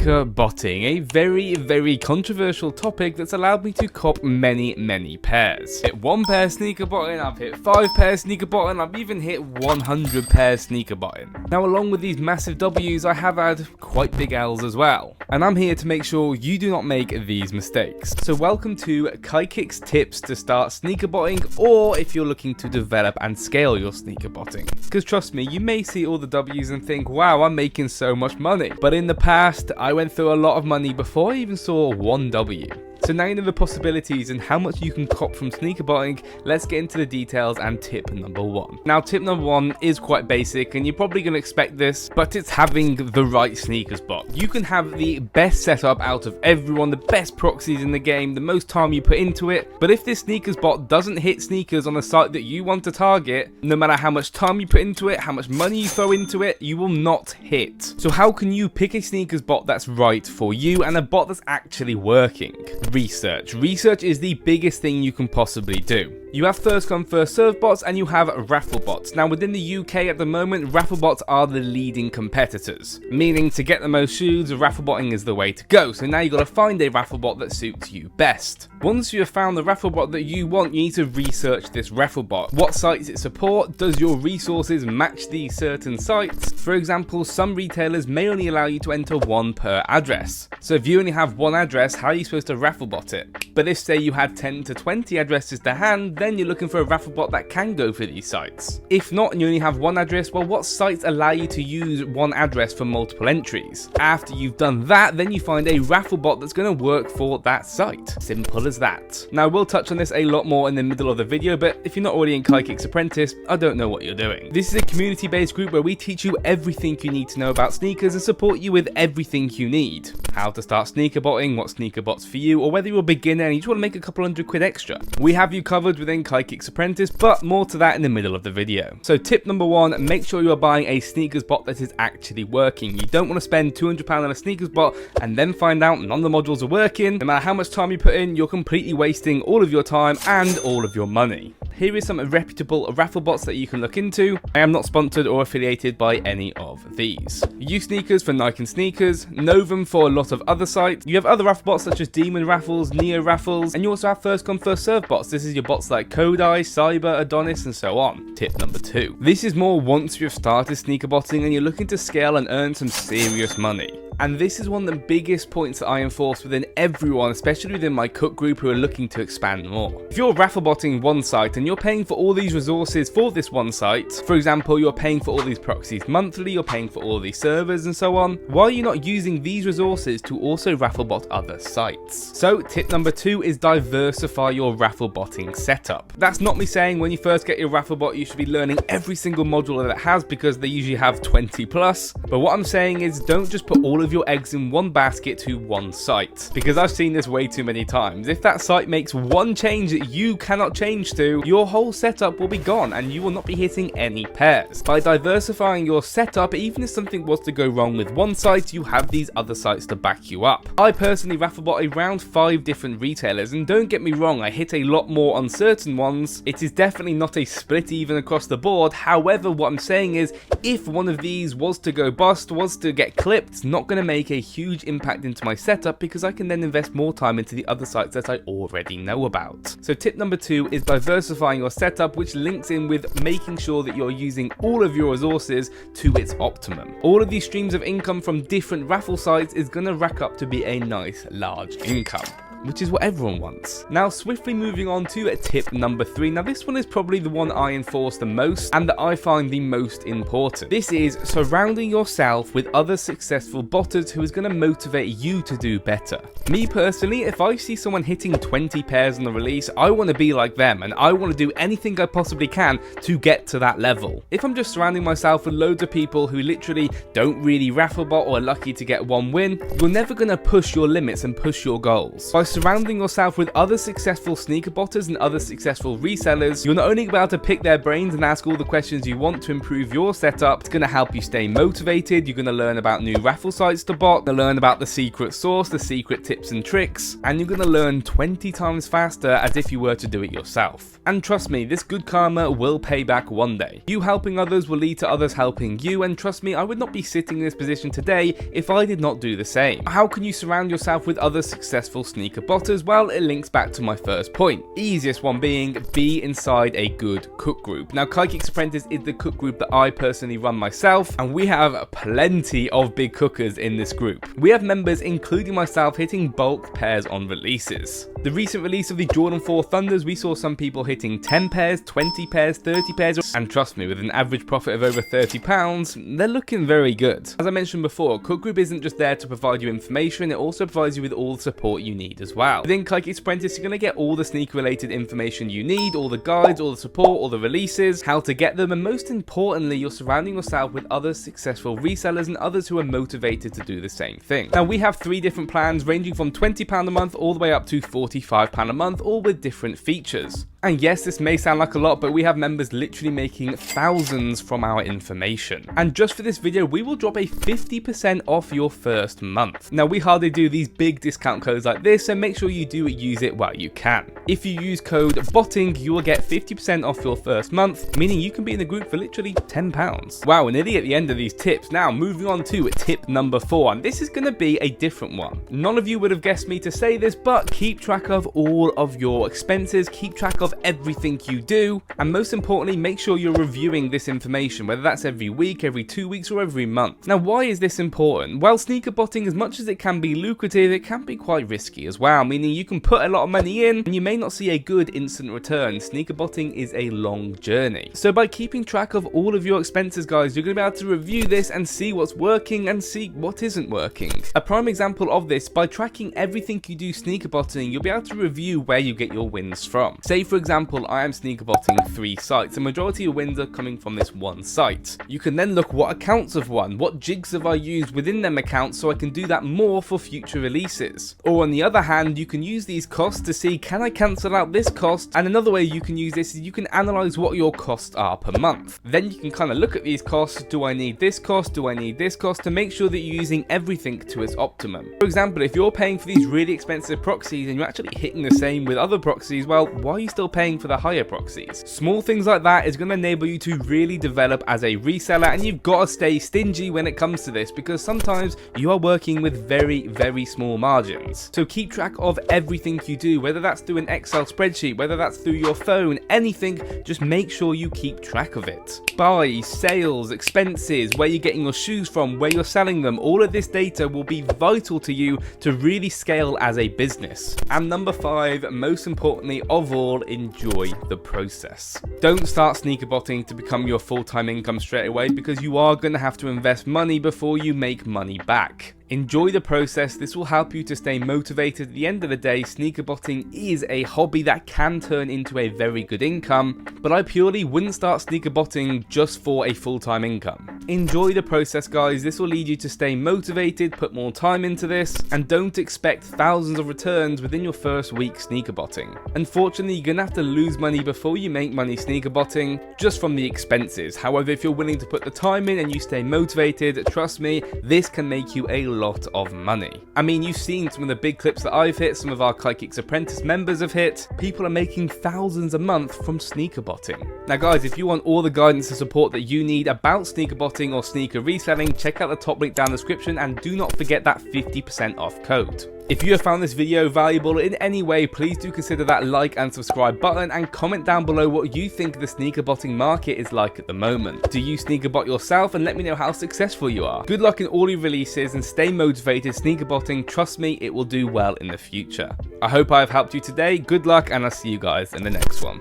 sneaker botting, a very controversial topic that's allowed me to cop many pairs. Hit 1 pair sneaker botting, I've hit 5 pair sneaker botting, I've even hit 100 pair sneaker botting. Now along with these massive W's, I have had quite big L's as well. And I'm here to make sure you do not make these mistakes. So welcome to KaiKicks tips to start sneaker botting, or if you're looking to develop and scale your sneaker botting. Because trust me, you may see all the W's and think, wow, I'm making so much money. But in the past, I went through a lot of money before I even saw 1 W. So now you know the possibilities and how much you can cop from sneaker botting, let's get into the details and tip number 1. Now tip number 1 is quite basic and you're probably going to expect this, but it's having the right sneakers bot. You can have the best setup out of everyone, the best proxies in the game, the most time you put into it, but if this sneakers bot doesn't hit sneakers on a site that you want to target, no matter how much time you put into it, how much money you throw into it, you will not hit. So how can you pick a sneakers bot that's right for you and a bot that's actually working? Research. Research is the biggest thing you can possibly do. You have first come first serve bots and you have raffle bots. Now within the UK at the moment, raffle bots are the leading competitors, meaning to get the most shoes, raffle botting is the way to go. So now you got to find a raffle bot that suits you best. Once you have found the raffle bot that you want, you need to research this raffle bot. What sites it support? Does your resources match these certain sites? For example, some retailers may only allow you to enter 1 per address. So if you only have 1 address, how are you supposed to raffle bot it? But if say you had 10 to 20 addresses to hand, then you're looking for a raffle bot that can go for these sites. If not and you only have 1 address, well, what sites allow you to use 1 address for multiple entries? After you've done that, then you find a raffle bot that's going to work for that site. Simple as that. Now we'll touch on this a lot more in the middle of the video, but if you're not already in KaiKicks Apprentice, I don't know what you're doing. This is a community-based group where we teach you everything you need to know about sneakers and support you with everything you need. How to start sneaker botting, what sneaker bots for you, or whether you're a beginner and you just want to make a couple £100 extra. We have you covered within KaiKicks Apprentice, but more to that in the middle of the video. So tip number 1, make sure you are buying a sneakers bot that is actually working. You don't want to spend £200 on a sneakers bot and then find out none of the modules are working. No matter how much time you put in, you're completely wasting all of your time and all of your money. Here is some reputable raffle bots that you can look into. I am not sponsored or affiliated by any of these. You Sneakers for Nike Sneakers, Novum for a lot of other sites. You have other raffle bots such as Demon Raffles, Neo Raffles, and you also have first come first serve bots. This is your bots like Kodai, Cyber, Adonis, and so on. Tip number 2. This is more once you've started sneaker botting and you're looking to scale and earn some serious money. And this is one of the biggest points that I enforce within everyone, especially within my cook group who are looking to expand more. If you're raffle botting 1 site and you're paying for all these resources for this 1 site, for example, you're paying for all these proxies monthly, you're paying for all these servers and so on, why are you not using these resources to also raffle bot other sites? So tip number 2 is diversify your raffle botting setup. That's not me saying when you first get your raffle bot you should be learning every single module that it has, because they usually have 20 plus, but what I'm saying is don't just put all of your eggs in 1 basket to 1 site, because I've seen this way too many times. If that site makes 1 change that you cannot change to, your whole setup will be gone and you will not be hitting any pairs. By diversifying your setup, even if something was to go wrong with 1 site, you have these other sites to back you up. I personally raffle bot around 5 different retailers, and don't get me wrong, I hit a lot more on certain ones. It is definitely not a split even across the board. However, what I'm saying is if one of these was to go bust, was to get clipped, it's not going to make a huge impact into my setup, because I can then invest more time into the other sites that I already know about. So tip number 2 is diversifying your setup, which links in with making sure that you're using all of your resources to its optimum. All of these streams of income from different raffle sites is going to rack up to be a nice large income, which is what everyone wants. Now swiftly moving on to tip number 3. Now this one is probably the one I enforce the most and that I find the most important. This is surrounding yourself with other successful botters who is going to motivate you to do better. Me personally, if I see someone hitting 20 pairs on the release, I want to be like them and I want to do anything I possibly can to get to that level. If I'm just surrounding myself with loads of people who literally don't really raffle bot or are lucky to get 1 win, you're never going to push your limits and push your goals. By surrounding yourself with other successful sneaker botters and other successful resellers, you're not only going to be able to pick their brains and ask all the questions you want to improve your setup, it's going to help you stay motivated, you're going to learn about new raffle sites to bot, you're going to learn about the secret sauce, the secret tips and tricks, and you're going to learn 20 times faster as if you were to do it yourself. And trust me, this good karma will pay back one day. You helping others will lead to others helping you, and trust me, I would not be sitting in this position today if I did not do the same. How can you surround yourself with other successful sneaker botters? Well, it links back to my first point. Easiest one being, be inside a good cook group. Now, KaiKicks Apprentice is the cook group that I personally run myself, and we have plenty of big cookers in this group. We have members, including myself, hitting bulk pairs on releases. The recent release of the Jordan 4 Thunders, we saw some people hitting 10 pairs, 20 pairs, 30 pairs, and trust me, with an average profit of over £30, they're looking very good. As I mentioned before, Cook Group isn't just there to provide you information, it also provides you with all the support you need as well. Within KaiKicks Apprentice, you're going to get all the sneaker related information you need, all the guides, all the support, all the releases, how to get them, and most importantly, you're surrounding yourself with other successful resellers and others who are motivated to do the same thing. Now, we have 3 different plans ranging from £20 a month all the way up to £45 a month, all with different features. And yes, this may sound like a lot, but we have members literally making thousands from our information. And just for this video, we will drop a 50% off your first month. Now, we hardly do these big discount codes like this, so make sure you do use it while you can. If you use code BOTTING, you will get 50% off your first month, meaning you can be in the group for literally £10. Wow, we're nearly at the end of these tips. Now, moving on to tip number 4, and this is going to be a different one. None of you would have guessed me to say this, but keep track of all of your expenses, keep track of everything you do, and most importantly, make sure you're reviewing this information, whether that's every week, every 2 weeks, or every month. Now, why is this important? Well, sneaker botting, as much as it can be lucrative, it can be quite risky as well, meaning you can put a lot of money in and you may not see a good instant return. Sneaker botting is a long journey. So by keeping track of all of your expenses, guys, you're going to be able to review this and see what's working and see what isn't working. A prime example of this, by tracking everything you do sneaker botting, you'll be able to review where you get your wins from. Say, for example, I am sneaker botting 3 sites. The majority of wins are coming from this one site. You can then look what accounts have won, what jigs have I used within them accounts so I can do that more for future releases. Or on the other hand, you can use these costs to see, can I cancel out this cost? And another way you can use this is you can analyze what your costs are per month. Then you can kind of look at these costs. Do I need this cost? Do I need this cost? To make sure that you're using everything to its optimum. For example, if you're paying for these really expensive proxies and you're actually hitting the same with other proxies, well, why are you still paying for the higher proxies? Small things like that is going to enable you to really develop as a reseller, and you've got to stay stingy when it comes to this, because sometimes you are working with very, very small margins. So keep track of everything you do, whether that's through an Excel spreadsheet, whether that's through your phone, anything, just make sure you keep track of it. Buys, sales, expenses, where you're getting your shoes from, where you're selling them, all of this data will be vital to you to really scale as a business. And number 5, most importantly of all, enjoy the process. Don't start sneaker botting to become your full-time income straight away, because you are going to have to invest money before you make money back. Enjoy the process. This will help you to stay motivated. At the end of the day, sneaker botting is a hobby that can turn into a very good income, but I purely wouldn't start sneaker botting just for a full-time income. Enjoy the process, guys. This will lead you to stay motivated, put more time into this, and don't expect thousands of returns within your first week sneaker botting. Unfortunately, you're gonna have to lose money before you make money sneaker botting, just from the expenses. However, if you're willing to put the time in and you stay motivated, trust me, this can make you a lot of money. I mean, you've seen some of the big clips that I've hit, some of our KaiKicks Apprentice members have hit. People are making thousands a month from sneaker botting. Now guys, if you want all the guidance and support that you need about sneaker botting or sneaker reselling, check out the top link down in the description, and do not forget that 50% off code. If you have found this video valuable in any way, please do consider that like and subscribe button, and comment down below what you think the sneaker botting market is like at the moment. Do you sneaker bot yourself? And let me know how successful you are. Good luck in all your releases, and stay motivated. Sneaker botting, trust me, it will do well in the future. I hope I have helped you today. Good luck, and I'll see you guys in the next one.